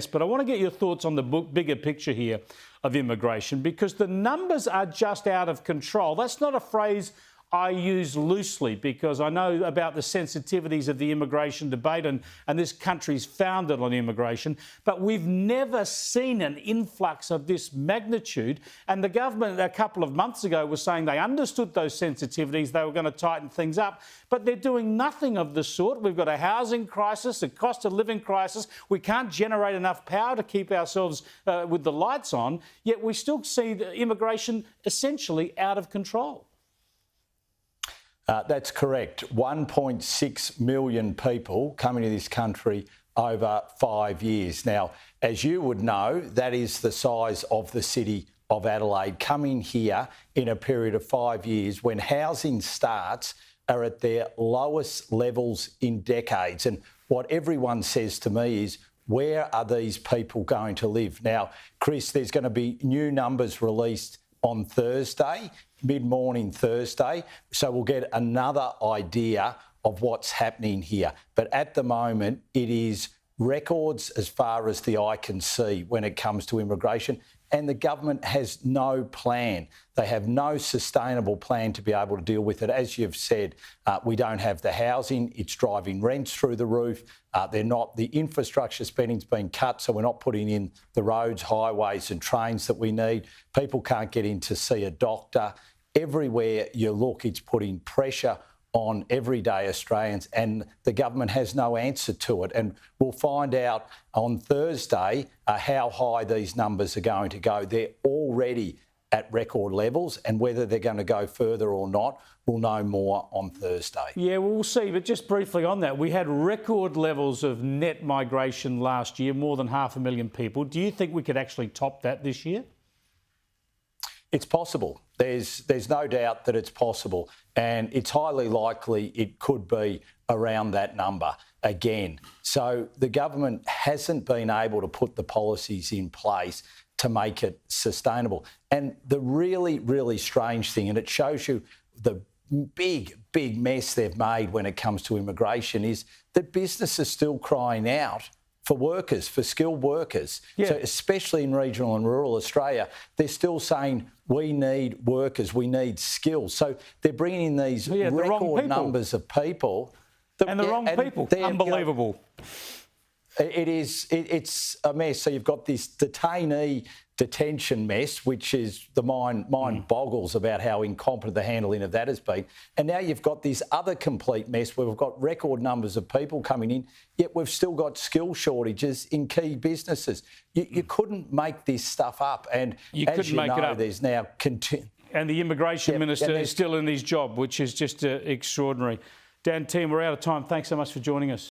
But I want to get your thoughts on the bigger picture here of immigration, because the numbers are just out of control. That's not a phrase I use loosely, because I know about the sensitivities of the immigration debate, and this country's founded on immigration, but we've never seen an influx of this magnitude. And the government a couple of months ago was saying they understood those sensitivities, they were going to tighten things up, but they're doing nothing of the sort. We've got a housing crisis, a cost of living crisis. We can't generate enough power to keep ourselves with the lights on, yet we still see the immigration essentially out of control. That's correct. 1.6 million people coming to this country over 5 years. Now, as you would know, that is the size of the city of Adelaide, coming here in a period of 5 years when housing starts are at their lowest levels in decades. And what everyone says to me is, where are these people going to live? Now, Chris, there's going to be new numbers released on Thursday, mid-morning Thursday, so we'll get another idea of what's happening here. But at the moment, it is records as far as the eye can see when it comes to immigration, and the government has no plan. They have no sustainable plan to be able to deal with it. As you've said, we don't have the housing. It's driving rents through the roof. The infrastructure spending's been cut, so we're not putting in the roads, highways and trains that we need. People can't get in to see a doctor. Everywhere you look, it's putting pressure on everyday Australians, and the government has no answer to it. And we'll find out on Thursday how high these numbers are going to go. They're already at record levels, and whether they're going to go further or not, we'll know more on Thursday. Yeah, we'll see. But just briefly on that, we had record levels of net migration last year, more than 500,000 people. Do you think we could actually top that this year? It's possible. There's no doubt that it's possible, and it's highly likely it could be around that number again. So the government hasn't been able to put the policies in place to make it sustainable. And the really, really strange thing, and it shows you the big mess they've made when it comes to immigration, is that business is still crying out for workers, for skilled workers. Yeah. So especially in regional and rural Australia, they're still saying, we need workers, we need skills. So they're bringing in these record numbers of people. And the wrong people. Unbelievable. It's a mess. So you've got this detainee detention mess, which is the mind boggles about how incompetent the handling of that has been. And now you've got this other complete mess where we've got record numbers of people coming in, yet we've still got skill shortages in key businesses. You couldn't make this stuff up. And as you know, there's now... And the Immigration Minister is still in his job, which is just extraordinary. Dan Tehan, we're out of time. Thanks so much for joining us.